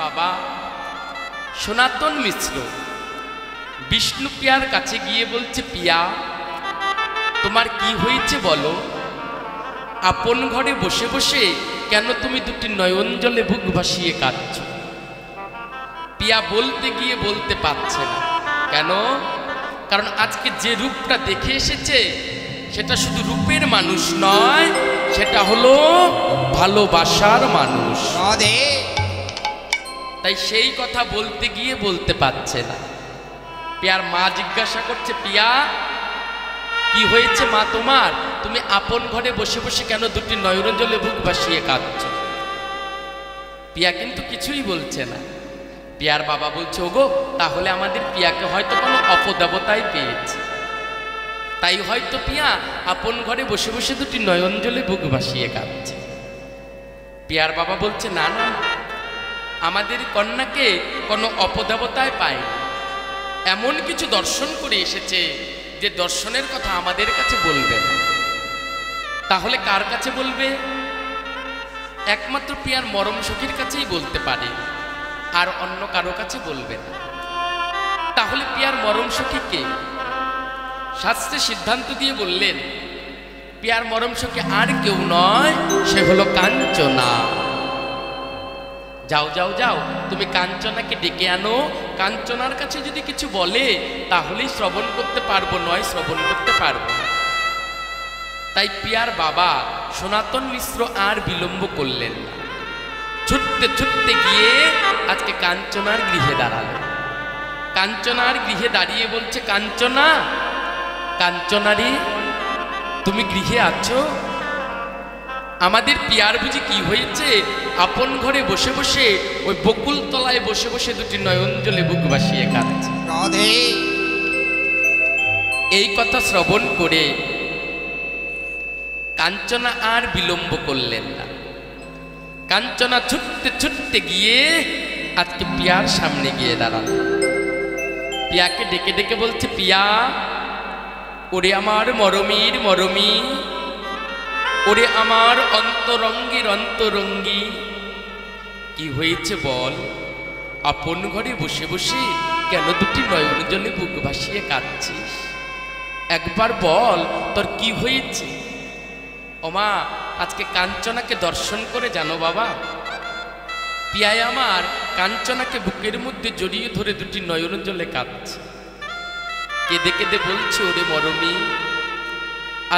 বাবা সনাতন মিশ্র বিষ্ণুপ্রিয়ার কাছে গিয়ে বলছে, পিয়া তোমার কি হয়েছে বলো, আপন ঘরে বসে বসে কেন তুমি দুটি নয়ন জলে বুক ভাসিয়ে কাঁদছ? পিয়া বলতে গিয়ে বলতে পারছে না। কেন? কারণ আজকে যে রূপটা দেখে এসেছে সেটা শুধু রূপের মানুষ নয়, সেটা হলো ভালোবাসার মানুষ। তাই সেই কথা বলতে গিয়ে বলতে পারছে না। পিয়ার মা জিজ্ঞাসা করছে, পিয়া কি হয়েছে মা তোমার, তুমি আপন ঘরে বসে বসে কেন দুটি নয়ন জলে বুক ভাসিয়ে কাঁদছ? পিয়া কিন্তু কিছুই বলছে না। পিয়ার বাবা বলছে, ওগো তাহলে আমাদের পিয়াকে হয়তো কোনো অপদেবতায় পেয়েছে, তাই হয়তো পিয়া আপন ঘরে বসে বসে দুটি নয়ন জলে বুক ভাসিয়ে কাঁদছে। পিয়ার বাবা বলছে, না না, আমাদের কন্যাকে কোনো অপদেবতায় পায়, এমন কিছু দর্শন করে এসেছে যে দর্শনের কথা আমাদের কাছে বলবে না। তাহলে কার কাছে বলবে? একমাত্র পিয়ার মরম সখীর কাছেই বলতে পারে, আর অন্য কারো কাছে বলবে না। তাহলে পিয়ার মরম সখী কে? শাস্ত্রে সিদ্ধান্ত দিয়ে বললেন, পিয়ার মরম সখী আর কেউ নয়, সে হলো কাঞ্চনা। যাও যাও যাও, তুমি কাঞ্চনাকে ডেকে আনো। কাঞ্চনার কাছে যদি কিছু বলে তাহলেই শ্রবণ করতে পারবো, নয় শ্রবণ করতে পারবো। তাই পিয়ার বাবা সনাতন মিশ্র আর বিলম্ব করলেন না, ছুটতে ছুটতে গিয়ে আজকে কাঞ্চনার গৃহে দাঁড়ালো। কাঞ্চনার গৃহে দাঁড়িয়ে বলছে, কাঞ্চনা, কাঞ্চনারে তুমি গৃহে আছো? আমাদের পিয়ার বুঝি কি হয়েছে, আপন ঘরে বসে বসে ওই বকুল তলায় বসে বসে দুটি নয়ন জলে বুক ভাসিয়ে কাঁদছে। এই কথা শ্রবণ করে কাঞ্চনা আর বিলম্ব করলেন না। কাঞ্চনা ছুটতে ছুটতে গিয়ে আজকে পিয়ার সামনে গিয়ে দাঁড়ালো। পিয়াকে ডেকে ডেকে বলছে, পিয়া ওরে আমার মরমীর মরমী, ওরে আমার অন্তরঙ্গীর অন্তরঙ্গী, কি হয়েছে বল, আপন ঘরে বসে বসে কেন দুটি নয়ন জলে বুক ভাসিয়ে কাঁদছিস? একবার বল তোর কি হয়েছে। ওমা আজকে কাঞ্চনাকে দর্শন করে জানো বাবা, পিয়ায় আমার কাঞ্চনাকে বুকের মধ্যে জড়িয়ে ধরে দুটি নয়ন জলে কাঁদছে। কেঁদে কেঁদে বলছে, ওরে মরমী,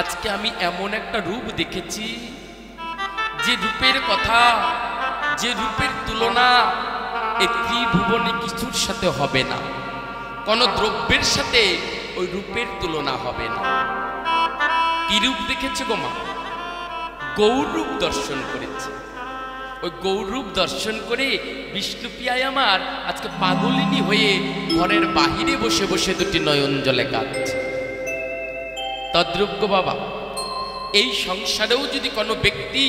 আজকে আমি এমন একটা রূপ দেখেছি, যে রূপের কথা, যে রূপের তুলনা এই ত্রিভুবনে কিছুর সাথে হবে না, কোনো দ্রব্যের সাথে ওই রূপের তুলনা হবে না। কি রূপ দেখেছে গো মা? গৌর রূপ দর্শন করেছে। ওই গৌর রূপ দর্শন করে বিষ্ণুপ্রিয়ায় আমার আজকে পাগলিনী হয়ে ঘরের বাহিরে বসে বসে দুটি নয়ন জলে কাঁদছে। তদ্রূপ গো বাবা, এই সংসারেও যদি কোনো ব্যক্তি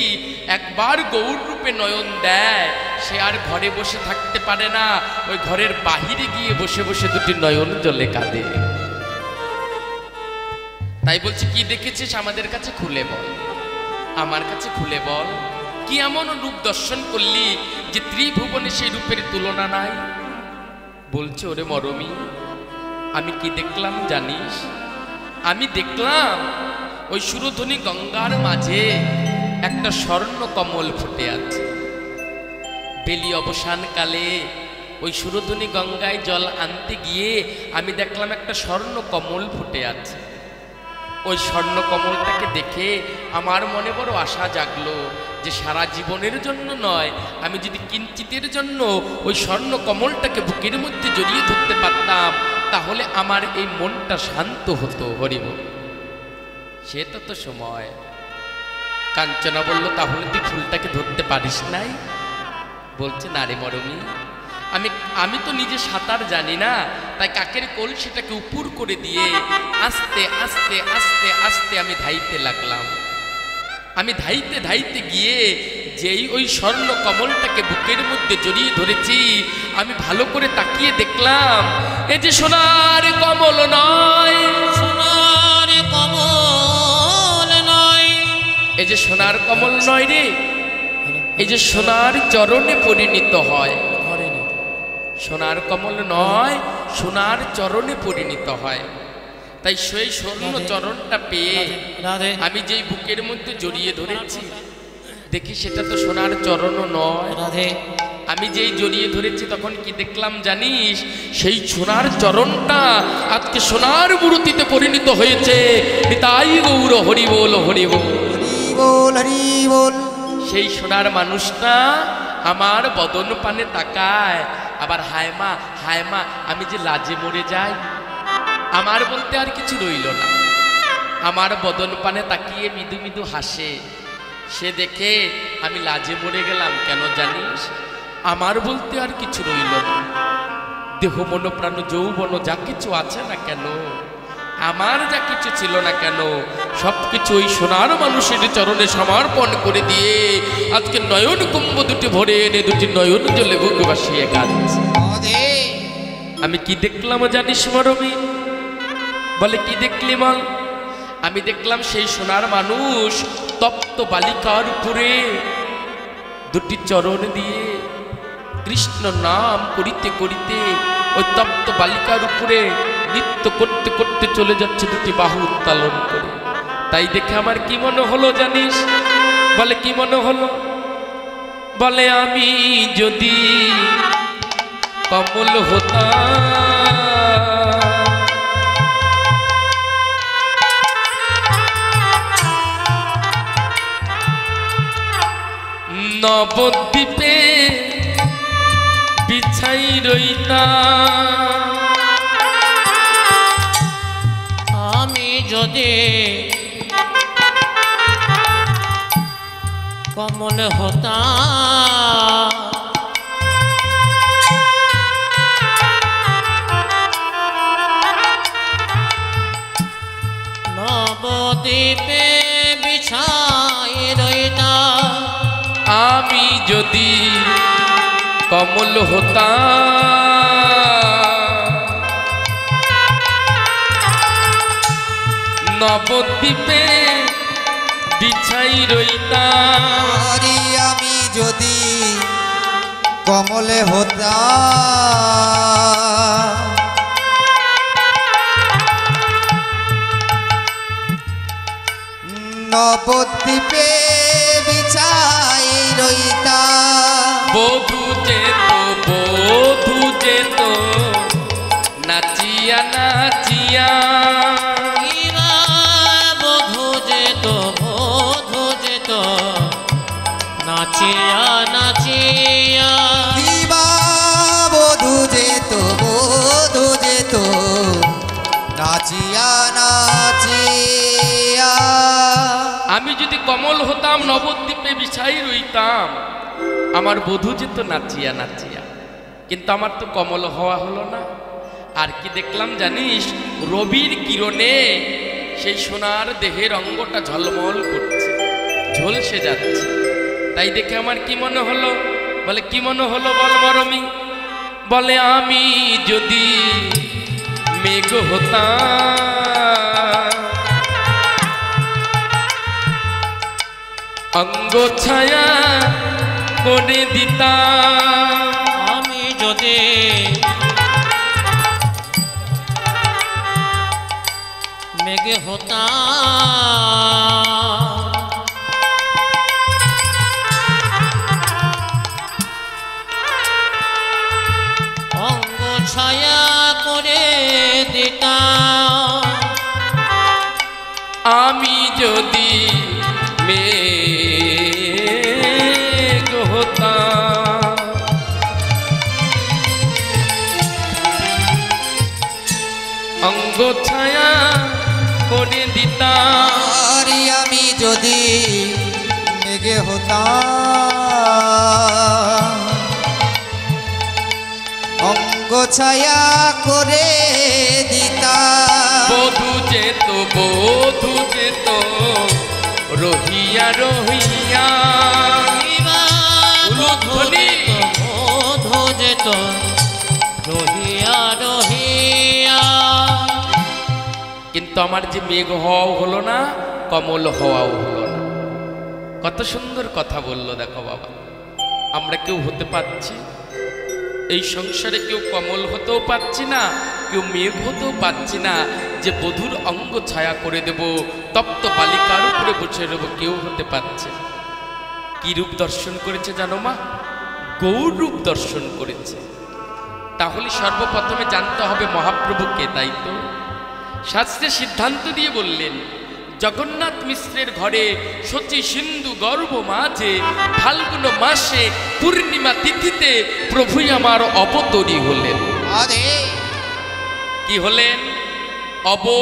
একবার গৌর রূপে নয়ন দেয়, সে আর ঘরে বসে থাকতে পারে না, ওই ঘরের বাহিরে গিয়ে বসে বসে দুটি নয়ন জলে কাঁদে। তাই বলছি, কি দেখেছিস আমাদের কাছে খুলে বল, আমার কাছে খুলে বল, কি এমন রূপ দর্শন করলি যে ত্রিভুবনে সেই রূপের তুলনা নাই? বলছে, ওরে মরমী, আমি কি দেখলাম জানিস? আমি দেখলাম ওই সুরধনী গঙ্গার মাঝে একটা স্বর্ণ কমল ফুটে আছে। বেলি অবসানকালে ওই সুরধনী গঙ্গায় জল আনতে গিয়ে আমি দেখলাম একটা স্বর্ণ কমল ফুটে আছে। ওই স্বর্ণ কমলটাকে দেখে আমার মনে বড় আশা জাগলো যে সারা জীবনের জন্য নয়, আমি যদি কিঞ্চিতের জন্য ওই স্বর্ণ কমলটাকে বুকের মধ্যে জড়িয়ে ধরতে পারতাম, তাহলে আমার এই মনটা শান্ত হতো। হরিবল। সে তো সময়। কাঞ্চনা বলল, তাহলে তুই ফুলটাকে ধরতে পারিস নাই? বলছে, না রে মরমী, আমি তো নিজে সাঁতার জানি না, তাই কাকের কলসিটাকে উপর করে দিয়ে আস্তে আস্তে আস্তে আস্তে আমি ধাইতে লাগলাম। আমি ধাইতে ধাইতে গিয়ে যেই ওই স্বর্ণ কমলটাকে বুকের মধ্যে জড়িয়ে ধরেছি, আমি ভালো করে তাকিয়ে দেখলাম এ যে সোনার কমল নয়, সোনার কমল নয়, এ যে সোনার কমল নয় রে, এই যে সোনার চরণে পরিণত হয়। সোনার কমল নয়, সোনার চরণে পরিণত হয়। তাই সেই স্বর্ণ চরণটা পেয়ে আমি যেই বুকের মধ্যে জড়িয়ে ধরেছি, দেখি সেটা তো সোনার চরণও নয়। আমি যেই জড়িয়ে ধরেছি তখন কি দেখলাম জানিস? সেই সোনার চরণটা আজকে সোনার মূর্তিতে পরিণত হয়েছে। তাই গৌর হরি বল, হরি বল, হরি বল, হরি বল। সেই সোনার মানুষটা আমার বদন পানে তাকায়, আবার হায় মা, হায় মা, আমি যে লাজে মরে যাই। আমার বলতে আর কিছু রইল না, আমার বদন পানে তাকিয়ে মৃদু মৃদু হাসে। সে দেখে আমি লাজে মরে গেলাম। কেন জানিস? আমার বলতে আর কিছু রইল না। দেহ মন প্রাণ যৌবন যা কিছু আছে না কেন, আমার যা কিছু ছিল না কেন, সবকিছু ওই সোনার মানুষের চরণে সমর্পণ করে দিয়ে আজকে নয়ন কুম্ভ দুটি ভরে এনে দুটি নয়ন জলে বুক ভাসিয়ে কাঁদছে। আমি কি দেখলাম জানিস মরমি? বলে কি দেখলি বল? আমি দেখলাম সেই সোনার মানুষ তপ্ত বালিকার উপরে দুটি চরণ দিয়ে কৃষ্ণ নাম করিতে করিতে ওই তপ্ত বালিকার উপরে নৃত্য করতে করতে চলে যাচ্ছে দুটি বাহু উত্তোলন করে। তাই দেখে আমার কি মনে হলো জানিস? বলে কি মনে হলো? বলে আমি যদি কমল হতাম, নবদ্বীপে বিছাই রইতাম, আমি যদি কমল হতাম, নবদ্বীপে বিছাই রইতাম, আমি যদি কমল হতাম, নবদ্বীপে বিছাই রইতাম। আমি যদি কমলে হতাম, নবদ্বীপে বিছাই রইতাম। বধূ যেত নাচিয়া নাচিয়া, বধূ যেত নাচিয়া নাচিয়া, বধূ যেত নাচিয়া নাচিয়া। আমি যদি কমল হতাম, নবদ্বীপে বিছাই রইতাম, আমার বধূ যেত নাচিয়া নাচিয়া। কিন্তু আমার তো কমল হওয়া হলো না। আর কি দেখলাম জানিস? রবির কিরণে সেই সোনার দেহের অঙ্গটা ঝলমল করছে, ঝলসে যাচ্ছে। তাই দেখে আমার কি মনে হলো? বলে কি মনে হলো বল মরমি? বলে আমি যদি মেঘ হতাম, অঙ্গ ছায়া করে দিতাম, আমি যদি মেঘে হতাম, অঙ্গ ছায়া করে দিতাম, আমি যদি মেঘ হতাম, অঙ্গ ছায়া করে দিতাম। আমি যদি মেঘে হতাম, অঙ্গ ছায়া করে দিতাম। বধূ যেত রহিয়া রহিয়া, বধূ যেত রহিয়া রহিয়া। কিন্তু আমার যে মেঘ হওয়াও হলো না, কমল হওয়াও হলো না। কত সুন্দর কথা বললো দেখো বাবা। আমরা কেউ হতে পারছি? এই সংসারে কেউ কমল হতেও পারছি না, কেউ মেঘ হতেও পারছি না যে বধুর অঙ্গ ছায়া করে দেব, তপ্ত বালিকার উপরে বসে দেব, কেউ হতে পারছে। কি রূপ দর্শন করেছে জানো মা? গৌর রূপ দর্শন করেছে। তাহলে সর্বপ্রথমে জানতে হবে মহাপ্রভুকে, তাই তো শাস্ত্রে সিদ্ধান্ত দিয়ে বললেন, জগন্নাথ মিশ্রের ঘরে শচী সিন্ধু গর্ভ মাঝে ফাল্গুন মাসে পূর্ণিমা তিথিতে প্রভুই আমার অবতরী হলেন। কি হলেন? অবতরী।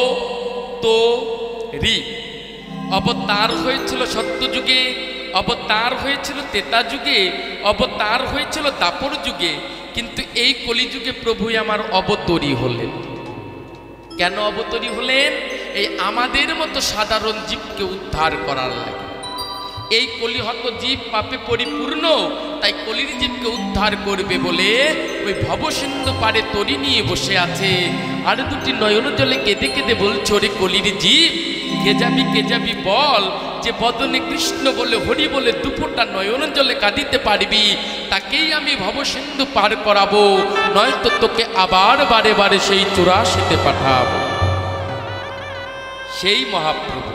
অবতার হয়েছিল সত্যযুগে, অবতার হয়েছিল ত্রেতা যুগে, অবতার হয়েছিল দাপর যুগে, কিন্তু এই কলিযুগে প্রভুই আমার অবতরী হলেন। কেন অবতরী হলেন? এই আমাদের মতো সাধারণ জীবকে উদ্ধার করার লাগে। এই কলিহত জীব পাপে পরিপূর্ণ, তাই কলির জীবকে উদ্ধার করবে বলে ওই ভবসিন্ধু পারে তরি নিয়ে বসে আছে, আর দুটি নয়ন জলে কেঁদে কেঁদে বলছে, ওরে কলির জীব কে যাবি বল, যে বদনে কৃষ্ণ বলে হরি বলে দুপুরটা নয়ন জলে কাঁদিতে পারবি, তাকেই আমি ভবসিন্ধু পার করাবো, নয়তো তোকে আবার বারে বারে সেই 84তে পাঠাবো। সেই মহাপ্রভু।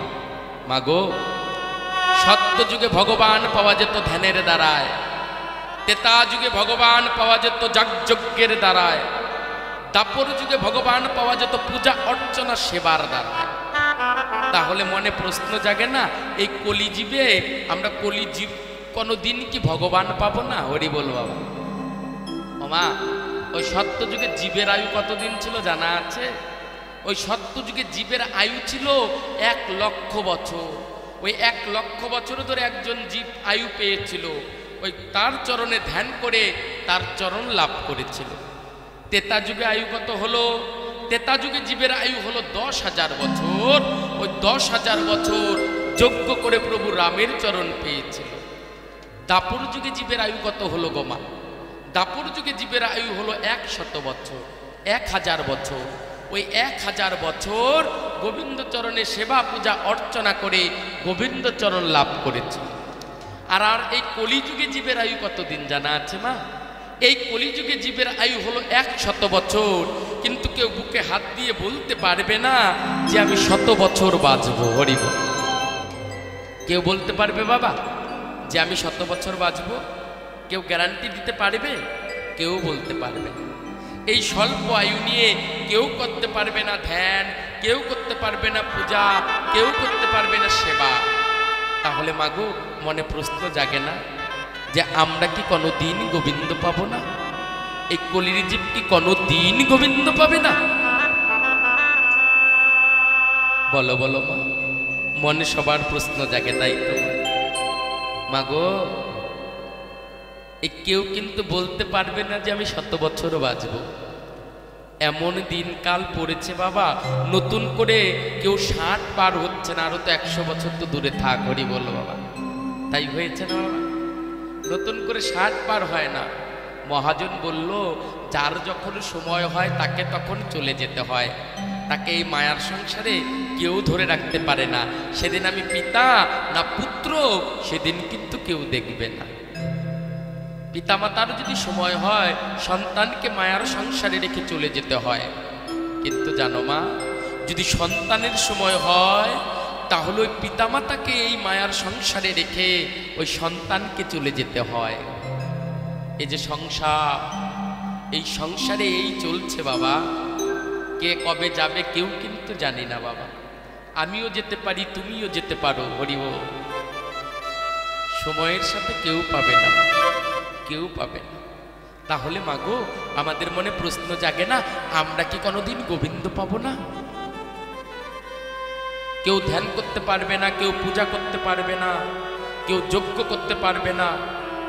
মাগো, সত্য যুগে ভগবান পাওয়া যেত ধ্যানের দ্বারায়, ত্রেতা যুগে ভগবান পাওয়া যেত যাগযজ্ঞের দ্বারায়, দাপর যুগে ভগবান পাওয়া যেত পূজা অর্চনা সেবার দ্বারায়। তাহলে মনে প্রশ্ন জাগে না, এই কলিজীবে আমরা কলিজীব কোনোদিন কি ভগবান পাবো না? হরি বল বাবা। ওমা, ওই সত্য যুগে জীবের আয়ু কতদিন ছিল জানা আছে? ওই সত্য যুগে জীবের আয়ু ছিল 1 লক্ষ বছর। ওই 1 লক্ষ বছর ধরে একজন জীব আয়ু পেয়েছিল, ওই তার চরণে ধ্যান করে তার চরণ লাভ করেছিল। ত্রেতা যুগে আয়ু কত হলো? ত্রেতা যুগে জীবের আয়ু হলো 10,000 বছর। ওই 10,000 বছর যজ্ঞ করে প্রভু রামের চরণ পেয়েছিল। দাপর যুগে জীবের আয়ু কত হলো গোমা? দাপর যুগে জীবের আয়ু হলো 100 বছর, 1000 বছর। ওই 1000 বছর গোবিন্দ চরণে সেবা পূজা অর্চনা করে গোবিন্দ চরণ লাভ করেছে। আর এই কলিযুগে জীবের আয়ু কতদিন জানা আছে মা? এই কলিযুগে জীবের আয়ু হলো 100 বছর, কিন্তু কেউ বুকে হাত দিয়ে বলতে পারবে না যে আমি 100 বছর বাঁচবো। হরিব, কেউ বলতে পারবে বাবা যে আমি 100 বছর বাঁচবো? কেউ গ্যারান্টি দিতে পারবে? কেউ বলতে পারবে না। এই স্বল্প আয়ু নিয়ে কেউ করতে পারবে না ধ্যান, কেউ করতে পারবে না পূজা, কেউ করতে পারবে না সেবা। তাহলে মাগো, মনে প্রশ্ন জাগে না যে আমরা কি কোনোদিন গোবিন্দ পাবো না? এই কলির জীব কি কোনোদিন গোবিন্দ পাবে না? বলো বলো মা, মনে সবার প্রশ্ন জাগে, তাই তো মাগো। এই কেউ কিন্তু বলতে পারবে না যে আমি 100 বছর বাঁচবো। এমন দিনকাল পড়েছে বাবা, নতুন করে কেউ 60 পার হচ্ছে না, আরো তো 100 বছর তো দূরে থাক। হরি বলো বাবা, তাই হয়েছে না বাবা? নতুন করে 60 পার হয় না। মহাজন বলল, যার যখন সময় হয় তাকে তখন চলে যেতে হয়, তাকে এই মায়ার সংসারে কেউ ধরে রাখতে পারে না। সেদিন আমি পিতা না পুত্র, সেদিন কিন্তু কেউ দেখবে না। পিতামাতার যদি সময় হয়, সন্তানকে মায়ার সংসারে রেখে চলে যেতে হয়। কিন্তু জানো মা, যদি সন্তানের সময় হয়, তাহলে ওই পিতামাতাকে এই মায়ার সংসারে রেখে ওই সন্তানকে চলে যেতে হয়। এই যে সংসার, এই সংসারে এই চলছে বাবা। কে কবে যাবে কেউ কিন্তু জানি না বাবা। আমিও যেতে পারি, তুমিও যেতে পারো। হরিব, সময়ের সাথে কেউ পাবে না, কেউ পাবে না। তাহলে মাগো, আমাদের মনে প্রশ্ন জাগে না, আমরা কি কোনোদিন গোবিন্দ পাবো না? কেউ ধ্যান করতে পারবে না, কেউ পূজা করতে পারবে না, কেউ যজ্ঞ করতে পারবে না,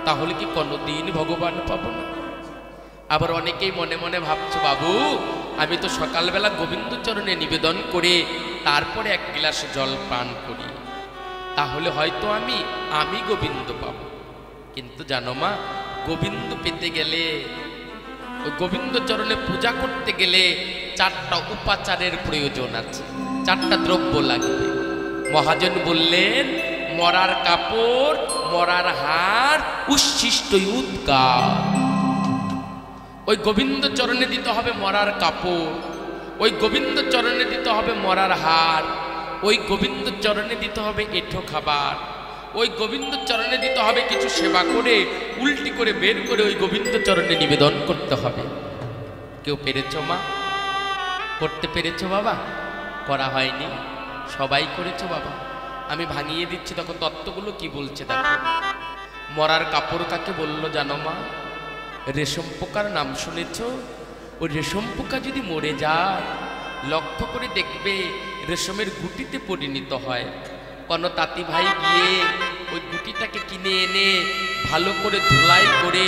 তাহলে কি কোনোদিন ভগবান পাবো না? আবার অনেকেই মনে মনে ভাবছো, বাবু আমি তো সকালবেলা গোবিন্দ চরণে নিবেদন করে তারপরে 1 গ্লাস জল পান করি, তাহলে হয়তো আমি গোবিন্দ পাবো। কিন্তু জানো মা, গোবিন্দ পেতে গেলে, ওই গোবিন্দ চরণে পূজা করতে গেলে 4টা উপাচারের প্রয়োজন আছে, 4টা দ্রব্য লাগবে। মহাজন বললেন, মরার কাপড়, মরার হার, উচ্ছিষ্ট উদ্গার। ওই গোবিন্দ চরণে দিতে হবে মরার কাপড়, ওই গোবিন্দ চরণে দিতে হবে মরার হার, ওই গোবিন্দ চরণে দিতে হবে এঁঠো খাবার, ওই গোবিন্দ চরণে দিতে হবে কিছু সেবা করে উল্টি করে বের করে ওই গোবিন্দ চরণে নিবেদন করতে হবে। কেউ পেরেছ মা? করতে পেরেছ বাবা? করা হয়নি? সবাই করেছ বাবা? আমি ভাঙিয়ে দিচ্ছি, তখন তত্ত্বগুলো কি বলছে দেখো। মরার কাপড় কাকে বললো জানো মা? রেশম পোকার নাম শুনেছ? ওই রেশম পোকা যদি মরে যায় লক্ষ্য করে দেখবে রেশমের গুটিতে পরিণত হয়। কোনো তাঁতি ভাই গিয়ে ওই গুটিটাকে কিনে এনে ভালো করে ধুলাই করে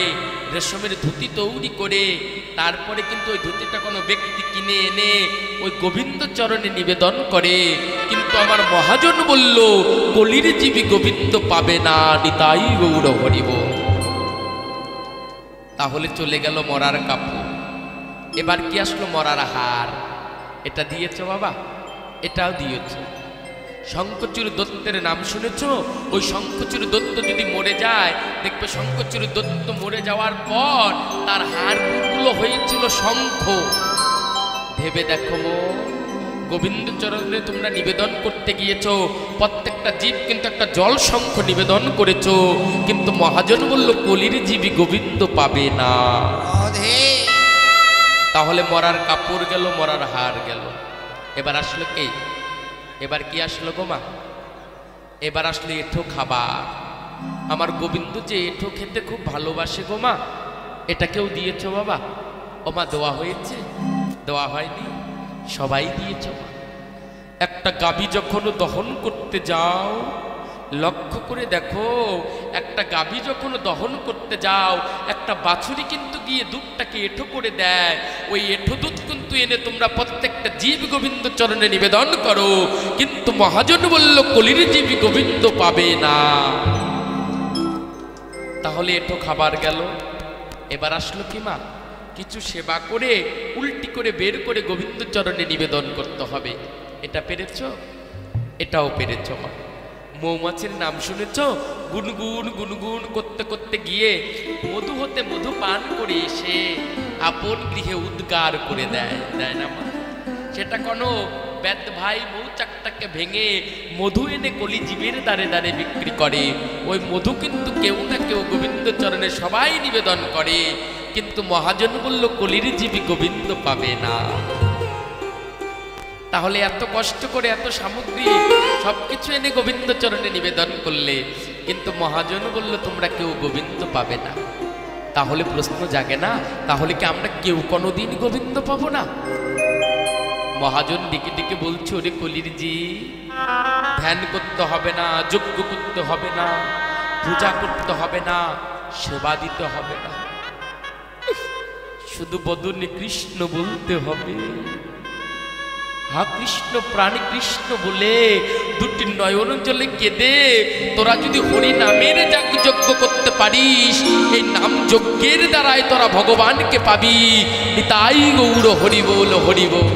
রেশমের ধুতি তৈরি করে তারপরে কিন্তু ওই ধুতিটা কোনো ব্যক্তি কিনে এনে ওই গোবিন্দ চরণে নিবেদন করে। কিন্তু আমার মহাজন বলল কলির জীবী গোবিন্দ পাবে না, নিতাই গৌর হরিব। তাহলে চলে গেল মরার কাপড়, এবার কি আসলো? মরার হার। এটা দিয়েছ বাবা? এটাও দিয়েছ। শঙ্খচূড় দত্তের নাম শুনেছ? ওই শঙ্খচূড় দত্ত যদি মরে যায় দেখবে শঙ্খচূড় দত্ত মরে যাওয়ার পর তার হাড়গুলো হয়েছিল শঙ্খ। ভেবে দেখো গোবিন্দ চরণে তোমরা নিবেদন করতে গিয়েছ, প্রত্যেকটা জীব কিন্তু একটা জল শঙ্খ নিবেদন করেছ, কিন্তু মহাজন বলল কলির জীবী গোবিন্দ পাবে না। তাহলে মরার কাপড় গেল, মরার হার গেল। এবার আসলো কে? এবার কি আসলো গো মা? এবার আসলো এঁঠো খাবার। আমার গোবিন্দ যে এঁঠো খেতে খুব ভালোবাসে গো মা, এটা কেউ দিয়েছ বাবা? ও মা দেওয়া হয়েছে? দেওয়া হয়নি? সবাই দিয়েছ মা। একটা গাভী যখন দহন করতে যাও লক্ষ্য করে দেখো, একটা গাভী যখন দহন করতে যাও একটা বাছুরি কিন্তু গিয়ে দুধটাকে এঁঠো করে দেয়। ওই এঁঠো দুধ কিন্তু এনে তোমরা প্রত্যেকটা জীব গোবিন্দ চরণে নিবেদন করো, কিন্তু মহাজন বলল কলির জীবী গোবিন্দ পাবে না। তাহলে এঁঠো খাবার গেল। এবার আসলো কি মা? কিছু সেবা করে উল্টি করে বের করে গোবিন্দ চরণে নিবেদন করতে হবে। এটা পেরেছ? এটাও পেরেছ মা। মৌমাছির নাম শুনেছ? গুনগুন গুনগুন করতে করতে গিয়ে মধু হতে মধু পান করে এসে আপন গৃহে উদ্গার করে দেয়, দেয় না মা? সেটা কোনো বেদ ভাই মৌচাকটাকে ভেঙে মধু এনে কলি জীবের দ্বারে দ্বারে বিক্রি করে। ওই মধু কিন্তু কেউ না কেউ গোবিন্দ চরণে সবাই নিবেদন করে, কিন্তু মহাজন বলল কলির জীবী গোবিন্দ পাবে না। তাহলে এত কষ্ট করে এত সামগ্রী সবকিছু এনে গোবিন্দ চরণে নিবেদন করলে, কিন্তু মহাজন বলল তোমরা কেউ গোবিন্দ পাবে না। তাহলে প্রশ্ন জাগে না, তাহলে কি আমরা কেউ কোনোদিন গোবিন্দ পাবো না? মহাজন ডেকে ডেকে বলছে ওরে কলির জি, ধ্যান করতে হবে না, যজ্ঞ করতে হবে না, পূজা করতে হবে না, সেবা দিতে হবে না, শুধু বদনে কৃষ্ণ বলতে হবে। হা কৃষ্ণ প্রাণী কৃষ্ণ বলে দুটি নয়ন জলে কেঁদে তোরা যদি হরি নামের যজ্ঞ করতে পারিস, এই নাম যজ্ঞের দ্বারাই তোরা ভগবানকে পাবি। তাই গৌর হরি বল, হরি বল।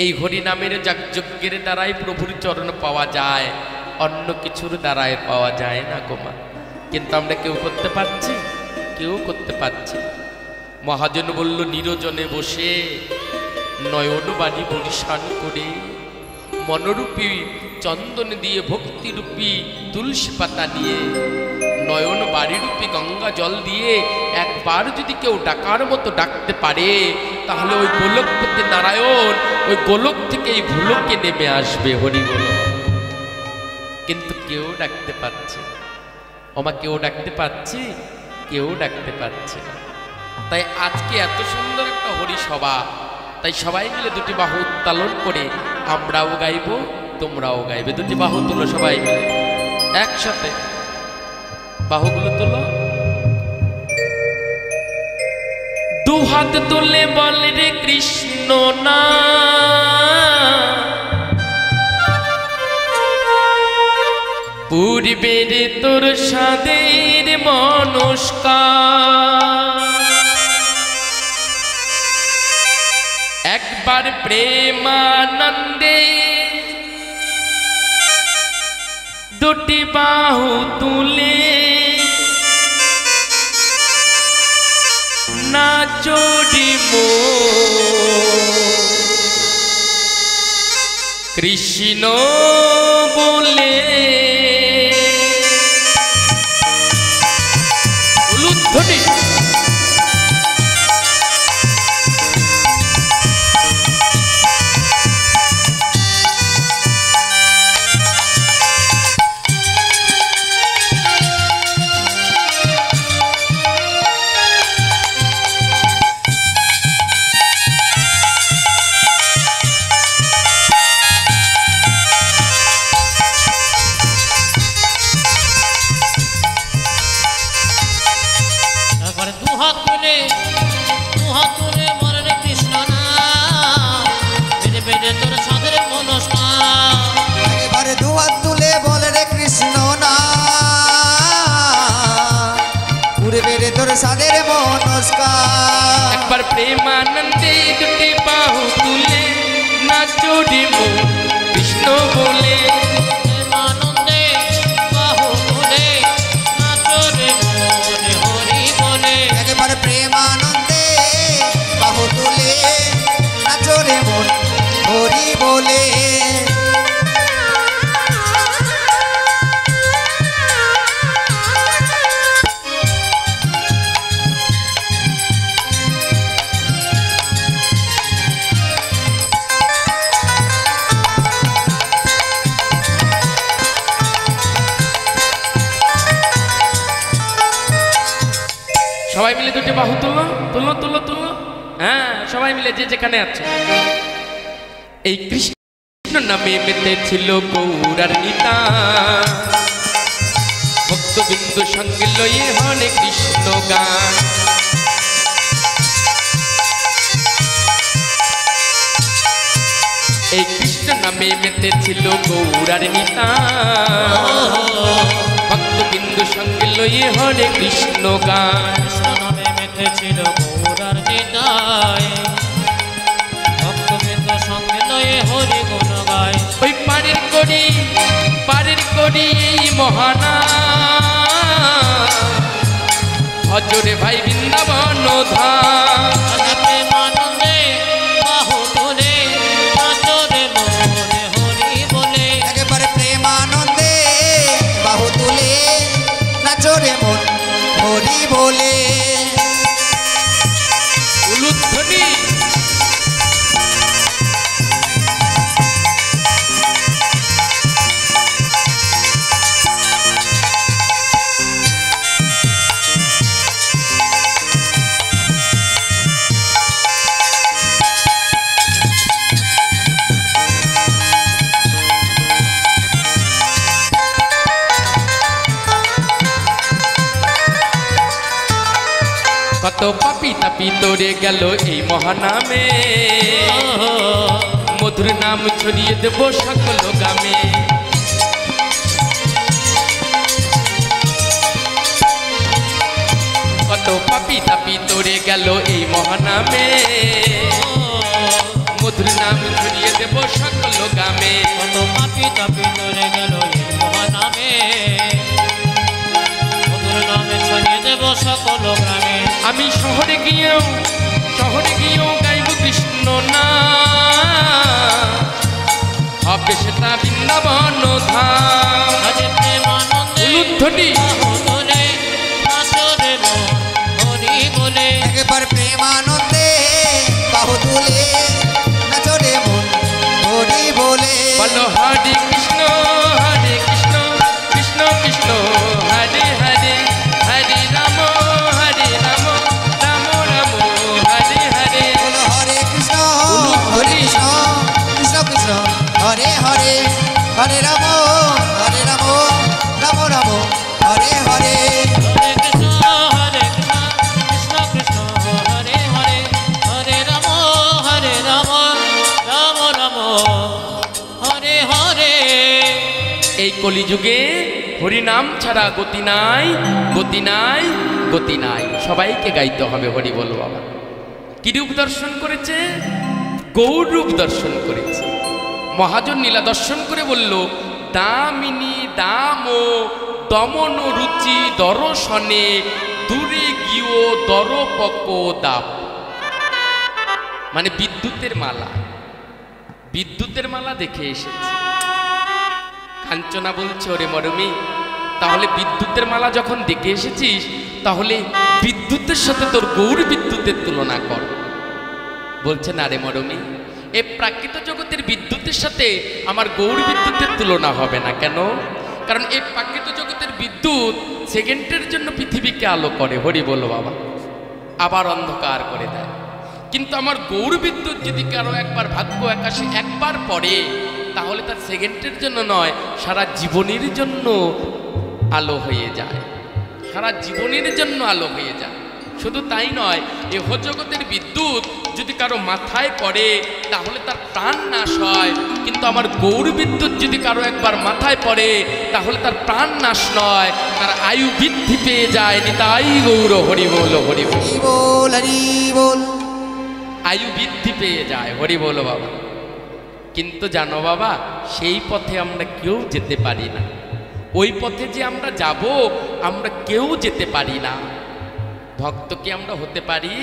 এই হরি নামের যজ্ঞের দ্বারাই প্রভুর চরণ পাওয়া যায়, অন্য কিছুর দ্বারাই পাওয়া যায় না গোমা। কিন্তু আমরা কেউ করতে পারছি? কেউ করতে পারছি। মহাজন বলল নিরজনে বসে নয়ন বাণী পরিশান করে মনোরূপী চন্দন দিয়ে ভক্তিরূপী তুলসী পাতা নিয়ে নয়ন বাড়িরূপী গঙ্গা জল দিয়ে একবার যদি কেউ ডাকার মতো ডাকতে পারে, তাহলে ওই গোলকপতি নারায়ণ ওই গোলক থেকে এই ভুলোকে নেমে আসবে। হরি বল। কিন্তু কেউ ডাকতে পারছে ওমা, কেউ ডাকতে পারছি? কেউ ডাকতে পারছে না। তাই আজকে এত সুন্দর একটা হরিসভা, তাই সবাই মিলে দুটি বাহু উত্তোলন করে আমরাও গাইব, তোমরাও গাইবে। দুটি বাহু তুলো সবাই মিলে একসাথে, বাহুগুলো তুলো। দুহাত তুলে বল রে কৃষ্ণ না, পূর্বের তোর সাদের মনস্কার, একবার প্রেমানন্দে দুটি বাহু তুলে নাচোরে মো কৃষ্ণ বলে উলুধ্বনি সাদের মনস্কার একবার প্রেমানন্দে দুটি বাহু তুলে নাচো রে মো কৃষ্ণ বলে প্রেমানন্দে বাহু তুলে নাচো রে মন হরি বলে একবার প্রেমানন্দে বাহু তুলে নাচো রে মন হরি বলে সবাই মিলে দুটি বাহু তুলো তুলো তুলো তুলো হ্যাঁ সবাই মিলে যে যেখানে আছে এই কৃষ্ণ নামে মেতে ছিল গৌরার নিতা ভক্তবিন্দু সঙ্গে লয়ে হনে কৃষ্ণ গান এই কৃষ্ণ নামে মেতে ছিল গৌরার নিতা ভক্তবিন্দু সঙ্গে লয়ে হরে কৃষ্ণ গান কৃষ্ণ নামে মেতেছিল গৌরার নিতাই ভক্তবৃন্দ সঙ্গে লয়ে হরি গুণ গায় ওই পারের করি এই মহানা হজরে ভাই বৃন্দাবন ধাম প্রেমানন্দে বাহু তুলে নাচো রে মন হরি বলে একবার প্রেমানন্দে বাহু তুলে নাচো রে মন হরি বলে উলুধ্বনি কত পাপি তাপি তোরে গেল এই মহানামে মধুর নাম ছড়িয়ে দেব সকল গ্রামে কত পাপি তাপি তোরে গেল এই মহানামে মধুর নাম ছড়িয়ে দেব সকল গ্রামে কত পাপি তাপি ধরে গেল এই মহানামে মধুর নামে ছড়িয়ে দেব সকল গ্রামে আমি শহরে গিয়েও গাইব কৃষ্ণ না হবে সেটা বৃন্দাবন ধাম আজ প্রেমানন্দে উলুধ্বনি বাহু তুলে নাচো রে মন হরি বলে একবার প্রেমানন্দে বাহু তুলে নাচো রে মন হরি বলে বলো হরে কৃষ্ণ কৃষ্ণ কৃষ্ণ হরে হরে হরে রাম রাম রাম হরে হরে বলো হরে কৃষ্ণ কৃষ্ণ কৃষ্ণ হরে হরে হরে রাম রাম রাম হরে হরে হরে কৃষ্ণ কৃষ্ণ কৃষ্ণ হরে হরে হরে রাম রাম রাম হরে হরে এই কলিযুগে হরিনাম ছাড়া গতি নাই গতি নাই গতি নাই সবাইকে গাইতে হবে হরি বল বাবা কি রূপ দর্শন করেছে গৌর রূপ দর্শন করেছে মহাজন নীলা দর্শন করে বলল দামিনী দাম দমন রুচি দর্শনে দূরে গিয়েও দরপক দাপ, মানে বিদ্যুতের মালা, বিদ্যুতের মালা দেখে এসেছে। কাঞ্চনা বলছে, ওরে মরমি, তাহলে বিদ্যুতের মালা যখন দেখে এসেছিস, তাহলে বিদ্যুতের সাথে তোর গৌর বিদ্যুতের তুলনা কর। বলছে, না রে মরমি, এই প্রাকৃত জগতের বিদ্যুতের সাথে আমার গৌর বিদ্যুতের তুলনা হবে না। কেন? কারণ এই প্রাকৃত জগতের বিদ্যুৎ সেকেন্ডের জন্য পৃথিবীকে আলো করে, হরি বলো বাবা, আবার অন্ধকার করে দেয়। কিন্তু আমার গৌর বিদ্যুৎ যদি কারো একবার ভাগ্য আকাশে একবার পড়ে, তাহলে তার সেকেন্ডের জন্য নয়, সারা জীবনের জন্য আলো হয়ে যায়, সারা জীবনের জন্য আলো হয়ে যায়। শুধু তাই নয়, এহ জগতের বিদ্যুৎ যদি কারো মাথায় পড়ে, তাহলে তার প্রাণ নাশ হয়। কিন্তু আমার গৌর বিদ্যুৎ যদি কারো একবার মাথায় পড়ে, তাহলে তার প্রাণ নাশ নয়, তার আয়ু বৃদ্ধি পেয়ে যায়। নিতাই গৌর হরি বল, হরি বল, হরি বল, হরি বল। আয়ু বৃদ্ধি পেয়ে যায়, হরি বলো বাবা। কিন্তু জানো বাবা, সেই পথে আমরা কেউ যেতে পারি না। ওই পথে যে আমরা যাব, আমরা কেউ যেতে পারি না। ভক্ত কি আমরা হতে পারি?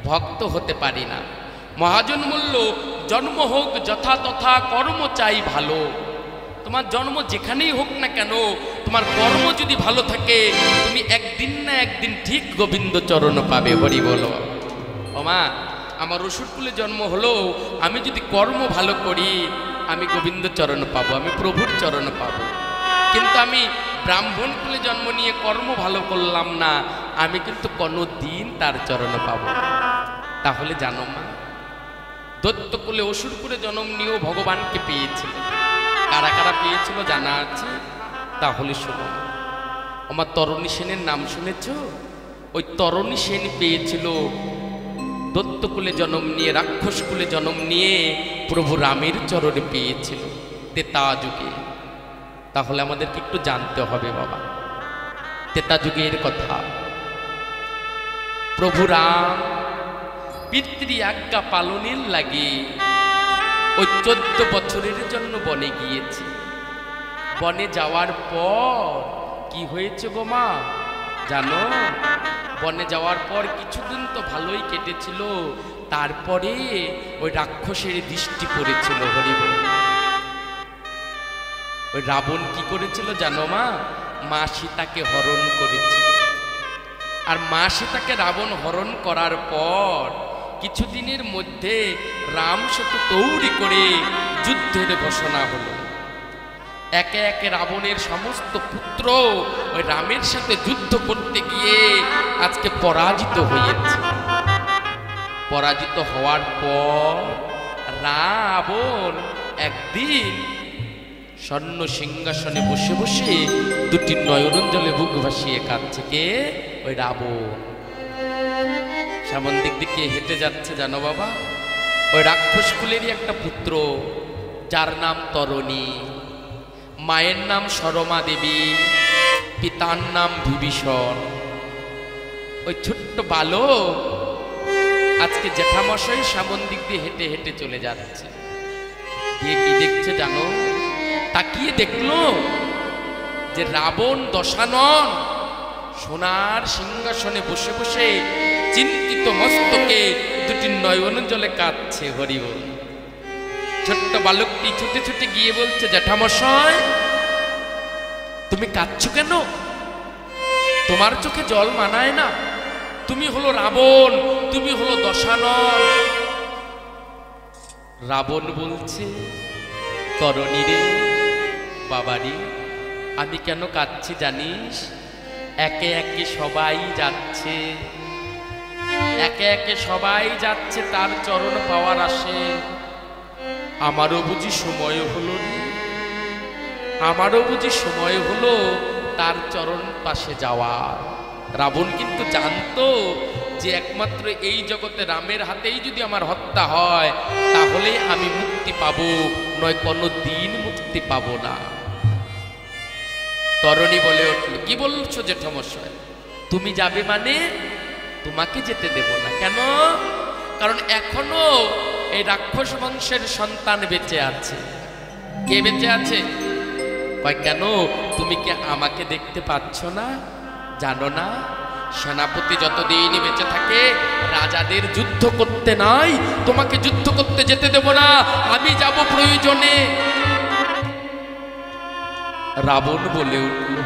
ভক্ত হতে পারি না। মহাজন বলল, জন্ম হোক যথা তথা, কর্ম চাই ভালো। তোমার জন্ম যেখানেই হোক না কেন, তোমার কর্ম যদি ভালো থাকে, তুমি একদিন না একদিন ঠিক গোবিন্দ চরণ পাবে, হরি বলো। ও মা, আমার অসুরকুলে জন্ম হলো, আমি যদি কর্ম ভালো করি, আমি গোবিন্দ চরণ পাবো, আমি প্রভুর চরণ পাবো। কিন্তু আমি ব্রাহ্মণ কুলে জন্ম নিয়ে কর্ম ভালো করলাম না, আমি কিন্তু কোনোদিন তার চরণ পাবো না। তাহলে জানো মা, দৈত্যকুলে অসুরকুলে জন্ম নিয়েও ভগবানকে পেয়েছিল। কারা কারা পেয়েছিল জানা আছে? তাহলে শোনো, আমার তরণী সেনের নাম শুনেছ? ওই তরণী সেন পেয়েছিল দৈত্যকুলে জন্ম নিয়ে, রাক্ষসকুলে জন্ম নিয়ে প্রভু রামের চরণে পেয়েছিল ত্রেতা যুগে। তাহলে আমাদেরকে একটু জানতে হবে বাবা ত্রেতা যুগের কথা। প্রভু রাম পিতৃ আজ্ঞা পালনের লাগে ওই 14 বছরের জন্য বনে গিয়েছে। বনে যাওয়ার পর কি হয়েছে গো মা জানো? বনে যাওয়ার পর কিছুদিন তো ভালোই কেটেছিল, তারপরে ওই রাক্ষসের দৃষ্টি পড়েছিল, হরিবল। ওই রাবণ কি করেছিল জানো মা? মা সীতাকে হরণ করেছিল। আর মা সীতাকে রাবণ হরণ করার পর কিছুদিনের মধ্যে রাম সেতু তৈরি করে যুদ্ধের ঘোষণা হলো। একে একে রাবণের সমস্ত পুত্র ওই রামের সাথে যুদ্ধ করতে গিয়ে আজকে পরাজিত হয়েছে। পরাজিত হওয়ার পর রাবণ একদিন স্বর্ণ সিংহাসনে বসে বসে দুটি নয়নঞ্জলে বুক ভাসিয়ে কাঁদছে। কে? ওই রাবণ। সামন দিক দিকে হেঁটে যাচ্ছে জানো বাবা? ওই রাক্ষস কুলেরই একটা পুত্র, যার নাম তরণী, মায়ের নাম সরমা দেবী, পিতার নাম বিভীষণ। ওই ছোট্ট বালক আজকে জ্যাঠামশাই সামন দিক দিয়ে হেঁটে হেঁটে চলে যাচ্ছে। গিয়ে কি দেখছে জানো? তাকিয়ে দেখলো যে রাবণ দশানন সোনার সিংহাসনে বসে বসে চিন্তিত মস্তকে দুটি নয়ন জলে কাঁদছে, হরিবল। ছোট্ট বালকটি ছুটে ছুটে গিয়ে বলছে, জ্যাঠামশাই তুমি কাঁদছো কেন? তোমার চোখে জল মানায় না, তুমি হলো রাবণ, তুমি হলো দশানন। রাবণ বলছে, তরণী রে বাবারি, আমি কেন কাঁদছি জানিস? একে একে সবাই যাচ্ছে, একে একে সবাই যাচ্ছে তার চরণ পাওয়ার আসে। আমারও বুঝি সময় হলো রে, আমারও বুঝি সময় হলো তার চরণ পাশে যাওয়ার। রাবণ কিন্তু জানতো যে একমাত্র এই জগতে রামের হাতেই যদি আমার হত্যা হয়, তাহলে আমি মুক্তি পাবো, নয় কোনো দিন মুক্তি পাবো না। তরণী বলে উঠল, কি বলছো জেঠামশাই? তুমি যাবে মানে? তোমাকে যেতে দেব না। কেন? কারণ এখনো এই রাক্ষস বংশের সন্তান বেঁচে আছে। কে বেঁচে আছে? কয় কেন? তুমি কি আমাকে দেখতে পাচ্ছ না? জানো না সেনাপতি যতদিন বেঁচে থাকে রাজাদের যুদ্ধ করতে নাই, তোমাকে যুদ্ধ করতে যেতে দেব না, আমি যাব প্রয়োজনে। রাবণ বলে উঠল,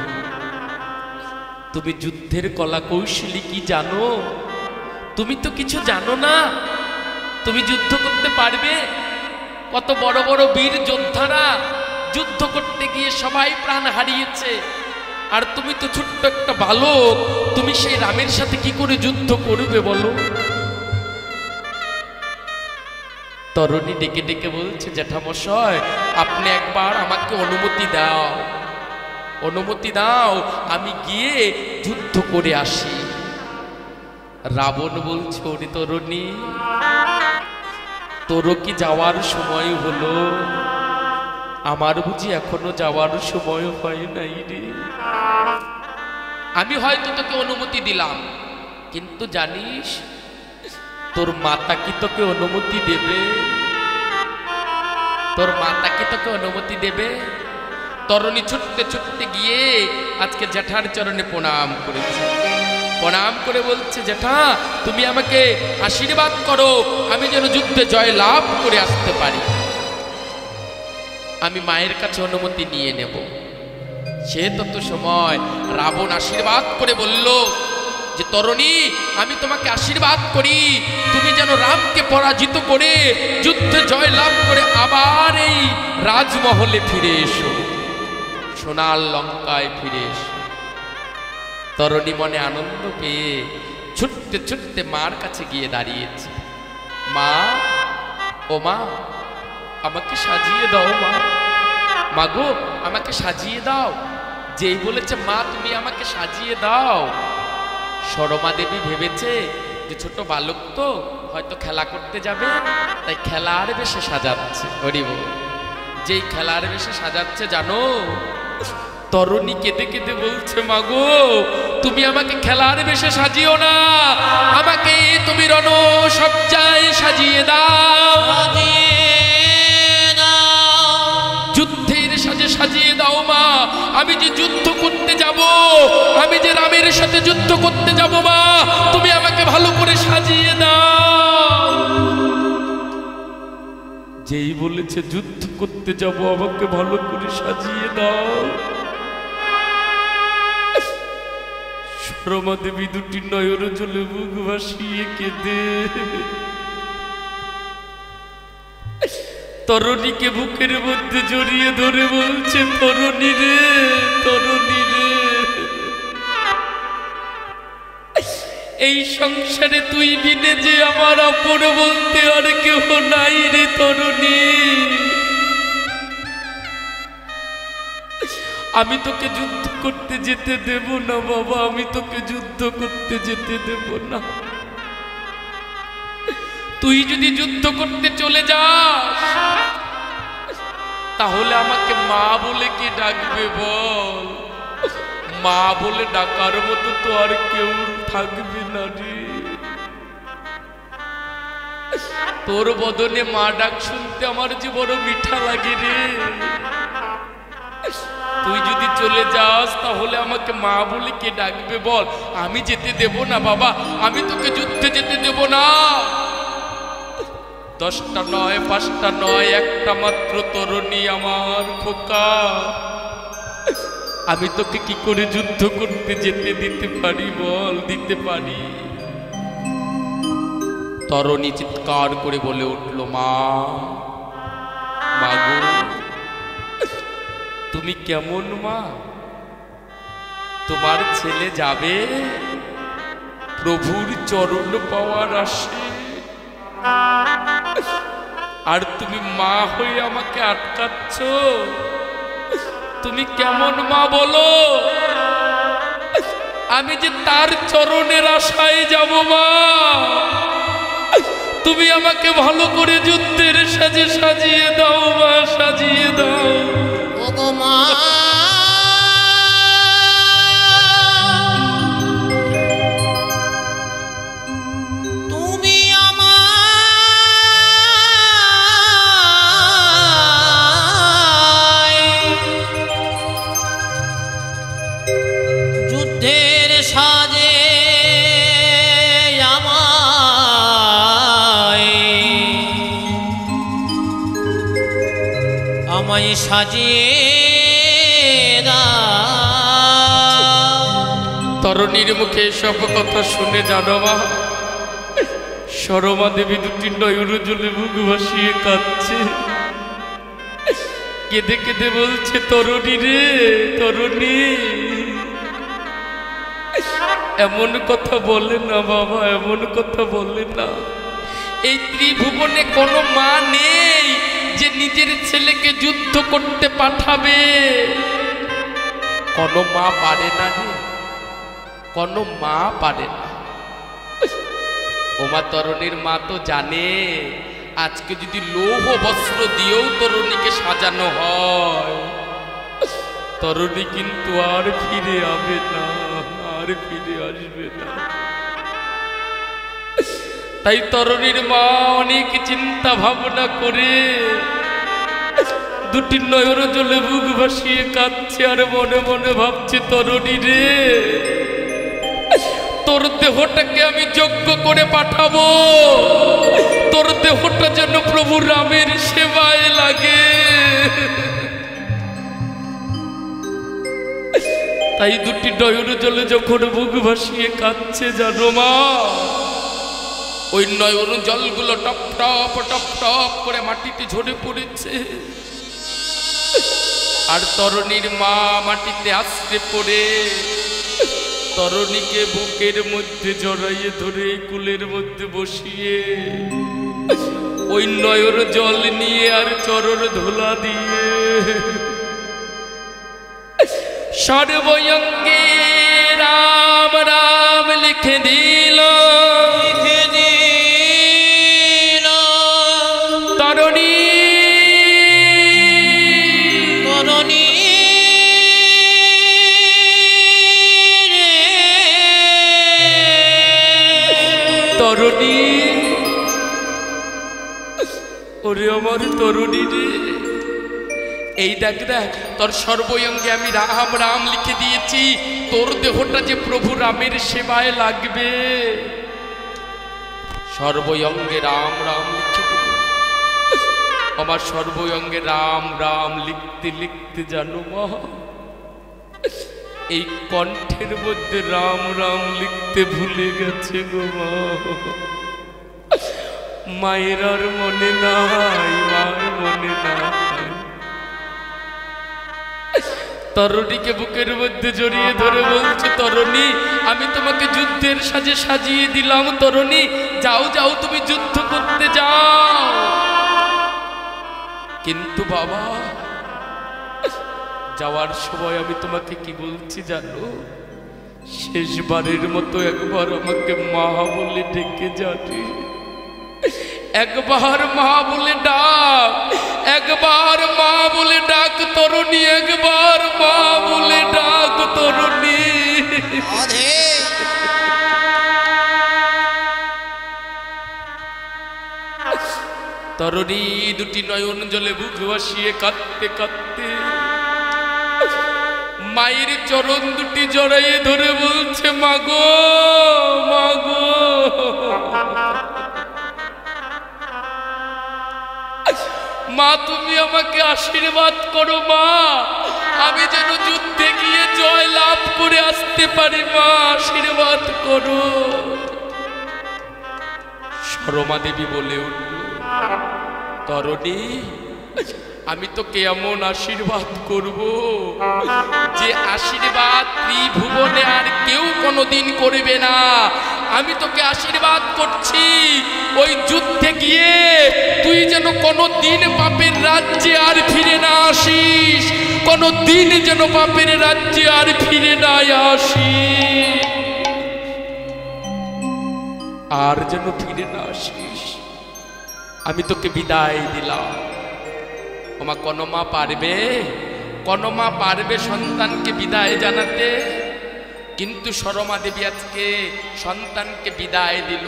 তুমি যুদ্ধের কলা কৌশলী কি জানো? তুমি তো কিছু জানো না, তুমি যুদ্ধ করতে পারবে? কত বড় বড় বীর যোদ্ধারা যুদ্ধ করতে গিয়ে সবাই প্রাণ হারিয়েছে, আর তুমি তো ছোট্ট একটা বালক, তুমি সেই রামের সাথে কি করে যুদ্ধ করবে বলো? তরুণী ডেকে ডেকে বলছে, জ্যাঠামশাই আপনি একবার আমাকে অনুমতি দাও, অনুমতি দাও, আমি গিয়ে যুদ্ধ করে আসি। রাবণ বলছে, ওরে তরুণী, তোর কি যাওয়ার সময় হলো? আমার বুঝি এখনো যাওয়ার সময় হয় নাই রে। আমি হয়তো তোকে অনুমতি দিলাম, কিন্তু জানিস তোর মাতা কি তোকে অনুমতি দেবে? তোর মাতা কি তোকে অনুমতি দেবে? তরুণী ছুটতে ছুটতে গিয়ে আজকে জ্যাঠার চরণে প্রণাম করেছে। প্রণাম করে বলছে, জ্যাঠা তুমি আমাকে আশীর্বাদ করো, আমি যেন যুদ্ধে জয় লাভ করে আসতে পারি। আমি মায়ের কাছে অনুমতি নিয়ে নেব। সে তত সময় রাবণ আশীর্বাদ করে বলল যে, তরুণী আমি তোমাকে আশীর্বাদ করি, তুমি যেন রামকে পরাজিত করে যুদ্ধে জয় লাভ করে আবার এই রাজমহলে ফিরে এসো, সোনার লঙ্কায় ফিরে এসো। তরুণী মনে আনন্দ পেয়ে ছুটতে ছুটতে মার কাছে গিয়ে দাঁড়িয়েছে। মা, ও মা, আমাকে সাজিয়ে দাও মা, মাগো আমাকে সাজিয়ে দাও। যেই বলেছে মা তুমি আমাকে সাজিয়ে দাও, সরমা দেবী ভেবেছে যে ছোট বালক তো হয়তো খেলা করতে যাবে, তাই খেলার বেশে সাজাচ্ছে। হরি বল। যেই খেলার বেশে সাজাচ্ছে জানো, তরুণী কেঁদে কেঁদে বলছে, মাগো তুমি আমাকে খেলার বেশে সাজিও না, আমাকে তুমি রণসজ্জায় সাজিয়ে দাও, যুদ্ধের সাজে সাজিয়ে দাও মা। আমি যে যুদ্ধ করতে যাব, আমি যে রামের সাথে যুদ্ধ করতে যাব মা, তুমি আমাকে ভালো করে সাজিয়ে দাও। যেই বলেছে যুদ্ধ করতে যাব, আমাকে ভালো করে সাজিয়ে দাও, সরমা দেবী দুটি নয়ন জলে মুখ ভাসিয়ে কেঁদে তরুণীকে বুকের মধ্যে জড়িয়ে ধরে বলছে, তরুণী রে, তরুণী রে, এই সংসারে তুই বিনে যে আমার আপন বলতে আর কেউ নাই রে তরুণী। আমি তোকে যুদ্ধ করতে যেতে দেব না বাবা, আমি তোকে যুদ্ধ করতে যেতে দেব না। তুই যদি যুদ্ধ করতে চলে যাস, তাহলে আমাকে মা বলে কি ডাকবে বল? মা বলে ডাকার মতো তো আর কেউ থাকবে না রে। তোর বদনে মা ডাক শুনতে আমার যে বড় মিঠা লাগে রে। তুই যদি চলে যাস, তাহলে আমাকে মা বলে কে ডাকবে বল? আমি যেতে দেব না বাবা, আমি তোকে যুদ্ধে যেতে দেব না। 10টা নয়, 5টা নয়, একটা মাত্র তরুণী আমার খোকা, আমি তোকে কি করে যুদ্ধ করতে যেতে দিতে পারি বল? দিতে পারি? তরুণী চিৎকার করে বলে উঠল, মা, মাগো তুমি কেমন মা? তোমার ছেলে যাবে প্রভুর চরণ পাওয়ার আসে, আর তুমি মা হয়ে আমাকে আটকাচ্ছ। তুমি কেমন মা বলো? আমি যে তার চরণের আশায় যাব মা, তুমি আমাকে ভালো করে যুদ্ধের সাজে সাজিয়ে দাও মা, সাজিয়ে দাও। ওগো মা, তুমি আমায় যুদ্ধের সাজে সাজিয়ে তরুণীর মুখে সব কথা শুনে জানো মা, সরমা দেবী দুটি নয়ন জলে মুখ ভাসিয়ে কাঁদছে, কেঁদে কেঁদে বলছে, তরুণী রে তরুণী, এমন কথা বলে না বাবা, এমন কথা বলে না। এই ত্রিভুবনে কোনো মা নেই যে নিজের ছেলেকে যুদ্ধ করতে পাঠাবে। কোনো মা পারে না রে, কোনো মা পারে না। ওমা তরুণীর মা তো জানে আজকে যদি লৌহ বস্ত্র দিয়েও তরুণীকে সাজানো হয়, তরুণী কিন্তু আর ফিরে আসবে না, আর ফিরে আসবে না। তাই তরুণীর মা অনেক চিন্তা ভাবনা করে দুটি নয়ন জলে বুক ভাসিয়ে কাঁদছে, আর মনে মনে ভাবছে, তরুণী রে তোর দেহটাকে আমি যজ্ঞ করে পাঠাবো, তোর দেহটা যেন প্রভু রামের সেবায় লাগে। তাই দুটি নয়ন জলে যখন বুক ভাসিয়ে কাঁদছে জানো মা, ওই নয়ন জলগুলো টপ টপ টপ টপ করে মাটিতে ঝরে পড়েছে, আর তরুণীর মা মাটিতে আছড়ে পড়ে তরুণীকে বুকের মধ্যে জড়াইয়ে ধরে কুলের মধ্যে বসিয়ে ওই নয়ন জল নিয়ে আর চরণ ধুলা দিয়ে সর্বঙ্গে রাম রাম লিখে দিল, তরুণী তরুণী তরুণী, ওরে আমার তরুণী রে, এই দেখ দেখ তোর সর্বঙ্গে আমি রাম রাম লিখে দিয়েছি, তোর দেহটা যে প্রভু রামের সেবায় লাগবে। সর্বঙ্গে রাম রাম লিখে দিল। আমার সর্বঙ্গে রাম রাম লিখতে লিখতে জানো মা, এই কণ্ঠের মধ্যে রাম রাম লিখতে ভুলে গেছে গো মা। মায়ের আর মনে নাই, মার মনে নাই। তরুণীকে বুকের মধ্যে জড়িয়ে ধরে বলছে, তরুণী আমি তোমাকে যুদ্ধের সাজে সাজিয়ে দিলাম, তরুণী যাও যাও তুমি যুদ্ধ করতে যাও। কিন্তু বাবা যাওয়ার সময় আমি তোমাকে কি বলছি জানো, শেষবারের মতো একবার আমাকে মা বলে ডেকে যাবে, একবার মা বলে ডাক, একবার মা বলে ডাক তরুণী, একবার মা বলে ডাক তরুণী। তরুণী দুটি নয়ন জলে বুক ভাসিয়ে কাঁদতে কাঁদতে মায়ের চরণ দুটি জড়াইয়ে ধরে বলছে, মাগো মাগো, মা তুমি আমাকে আশীর্বাদ করো মা, আমি যেন যুদ্ধে গিয়ে জয় লাভ করে আসতে পারি, মা আশীর্বাদ করো। সরমা দেবী বলে উঠল, তরুণী আমি তোকে এমন আশীর্বাদ করব যে আশীর্বাদ ত্রিভুবনে আর কেউ কোনোদিন করবে না। আমি তোকে আশীর্বাদ করছি ওই যুদ্ধে গিয়ে তুই যেন কোনো দিন পাপের রাজ্যে আর ফিরে না আসিস, কোনো দিন যেন পাপের রাজ্যে আর ফিরে না আসিস, আর যেন ফিরে না আসিস। আমি তোকে বিদায় দিলাম। ওমা কোনো মা পারবে, কোনো মা পারবে সন্তানকে বিদায় জানাতে? কিন্তু সরমা দেবী আজকে সন্তানকে বিদায় দিল।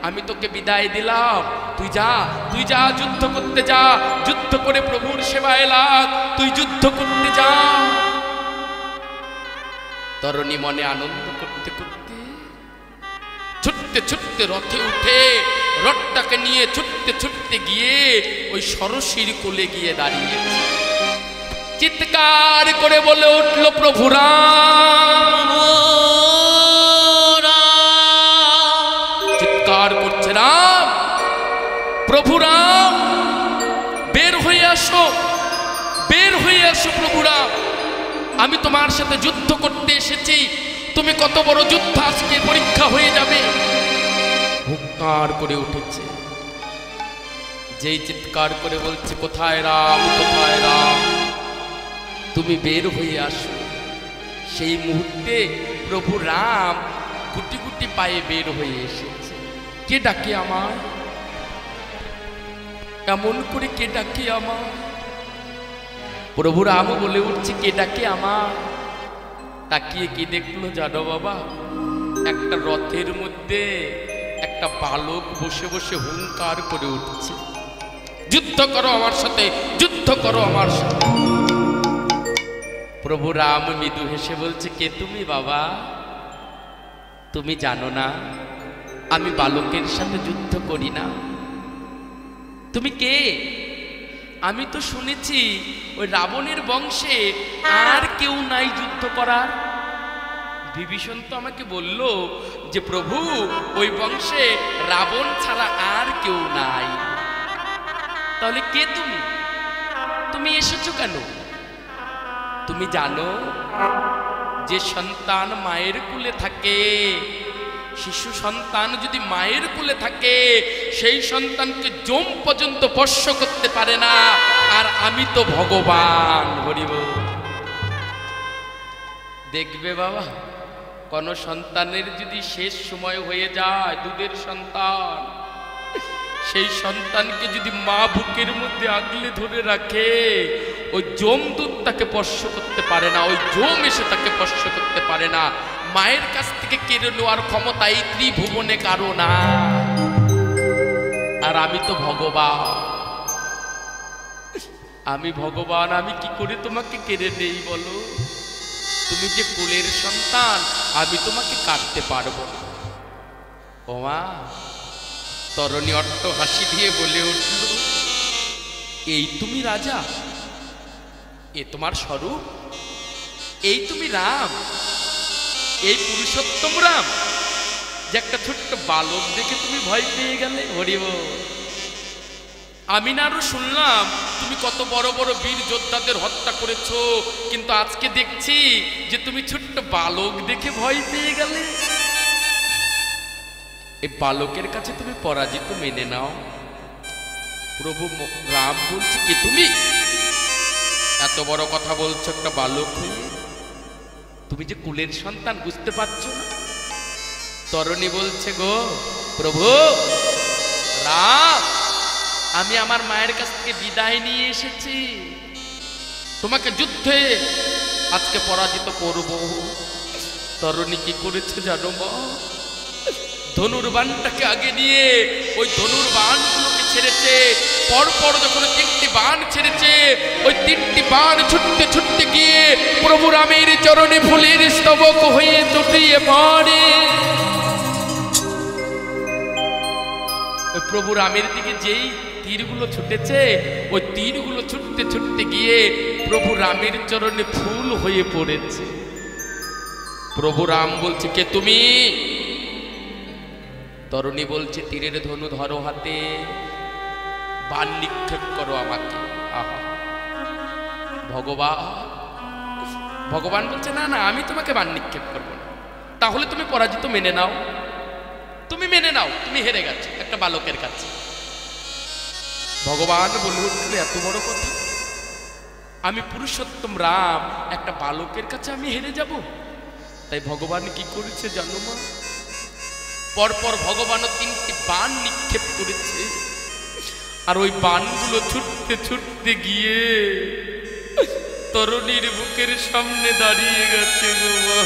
আমি তোকে বিদায় দিলাম, তুই যা, তুই যা যুদ্ধ করতে যা, যুদ্ধ করে প্রভুর সেবায় লাগ, তুই যুদ্ধ করতে যা। তরুণী মনে আনন্দ করতে করতে ছুটতে ছুটতে রথে উঠে রথটাকে নিয়ে ছুটতে ছুটতে গিয়ে ওই সরসীর কোলে গিয়ে দাঁড়িয়েছে। চিৎকার করে বলে উঠল প্রভু রাম। চিৎকার করছে রাম, প্রভু রাম বের হয়ে আসো, বের হয়ে আসো প্রভু রাম, আমি তোমার সাথে যুদ্ধ করতে এসেছি, তুমি কত বড় যুদ্ধ আজকে পরীক্ষা হয়ে যাবে। হুঙ্কার করে উঠেছে, যেই চিৎকার করে বলছে কোথায় রাম, কোথায় রাম, তুমি বের হয়ে আসো, সেই মুহূর্তে প্রভু রাম গুটি গুটি পায়ে বের হয়ে এসেছে। কে ডাকে আমায়, এমন করে কে ডাকে আমায়? প্রভু রাম বলে উঠছে কে ডাকে আমার? তাকিয়ে কি দেখলো জানো বাবা? একটা রথের মধ্যে একটা বালক বসে বসে হুঙ্কার করে উঠছে, যুদ্ধ করো আমার সাথে, যুদ্ধ করো আমার সাথে। প্রভু রাম মৃদু হেসে বলছে কে তুমি বাবা? তুমি জানো না আমি বালকের সাথে যুদ্ধ করি না? তুমি কে? আমি তো শুনেছি ওই রাবণের বংশে আর কেউ নাই যুদ্ধ করার। বিভীষণ তো আমাকে বলল যে প্রভু ওই বংশে রাবণ ছাড়া আর কেউ নাই। তাহলে কে তুমি? তুমি এসেছো কেন? তুমি জানো যে সন্তান মায়ের কুলে থাকে, শিশু সন্তান যদি মায়ের কুলে থাকে সেই সন্তানকে যম পর্যন্ত স্পর্শ করতে পারে না, আর আমি তো ভগবান। হরিব দেখবে বাবা, কোন সন্তানের যদি শেষ সময় হয়ে যায়, দুধের সন্তান, সেই সন্তানকে যদি মা বুকের মধ্যে আগলে ধরে রাখে, ওই যমদূত তাকে স্পর্শ করতে পারে না, ওই যম এসে তাকে স্পর্শ করতে পারে না। মায়ের কাছ থেকে কেড়ে নেওয়ার ক্ষমতা এই ত্রিভুবনে কারো না। আর আমি তো ভগবান, আমি ভগবান, আমি কি করে তোমাকে কেড়ে নেই বলো? তুমি যে কুলের সন্তান, আমি তোমাকে কাটতে পারবো না। ওমা তরণী অট্ট হাসি দিয়ে বলে উঠল এই তুমি রাজা, এ তোমার স্বরূপ, এই তুমি রাম, এই পুরুষোত্তম রাম, যে একটা ছোট্ট বালক দেখে তুমি ভয় পেয়ে গেলে? হরিব আমি না আরো শুনলাম তুমি কত বড় বড় বীর যোদ্ধাদের হত্যা করেছো, কিন্তু আজকে দেখছি যে তুমি ছোট্ট বালক দেখে ভয় পেয়ে গেলে। এই বালকের কাছে তুমি পরাজিত মেনে নাও। প্রভু রাম বলছে কে তুমি? এত বড় কথা বলছো একটা বালক হয়ে? তুমি যে কুলের সন্তান বুঝতে পারছো না? তরণী বলছে গো প্রভু রাম, আমি আমার মায়ের কাছ থেকে বিদায় নিয়ে এসেছি, তোমাকে যুদ্ধে আজকে পরাজিত করব। তরণী কি করেছে জানো মা? ধনুর বাণটাকে আগে নিয়ে ওই ধনুর বাণগুলোকে ছেড়েছে। পরপর যখন 3টি বাণ ছেড়েছে, ওই 3টি বাণ ছুটতে ছুটতে গিয়ে প্রভু রামের চরণে ফুলের স্তবক হয়ে চটিয়ে পড়ে। ওই প্রভু রামের দিকে যেই তীরগুলো ছুটেছে, ওই তীরগুলো ছুটতে ছুটতে গিয়ে প্রভু রামের চরণে ফুল হয়ে পড়েছে। প্রভু রাম বলছে কে তুমি? তরণী বলছে তীরের ধনু ধরো হাতে, বাণ নিক্ষেপ করো আমাকে। আহা ভগবান, ভগবান বলছে না না আমি তোমাকে বাণ নিক্ষেপ করবো না। তাহলে তুমি পরাজিত মেনে নাও, তুমি মেনে নাও তুমি হেরে গেছো একটা বালকের কাছে। ভগবান বলে উঠল এত বড় কথা, আমি পুরুষোত্তম রাম একটা বালকের কাছে আমি হেরে যাব? তাই ভগবান কি করেছে জানো মা? পরপর ভগবানও 3টি বাণ নিক্ষেপ করেছে, আর ওই বাণগুলো ছুটতে ছুটতে গিয়ে তরুণীর বুকের সামনে দাঁড়িয়ে গেছে গো মা।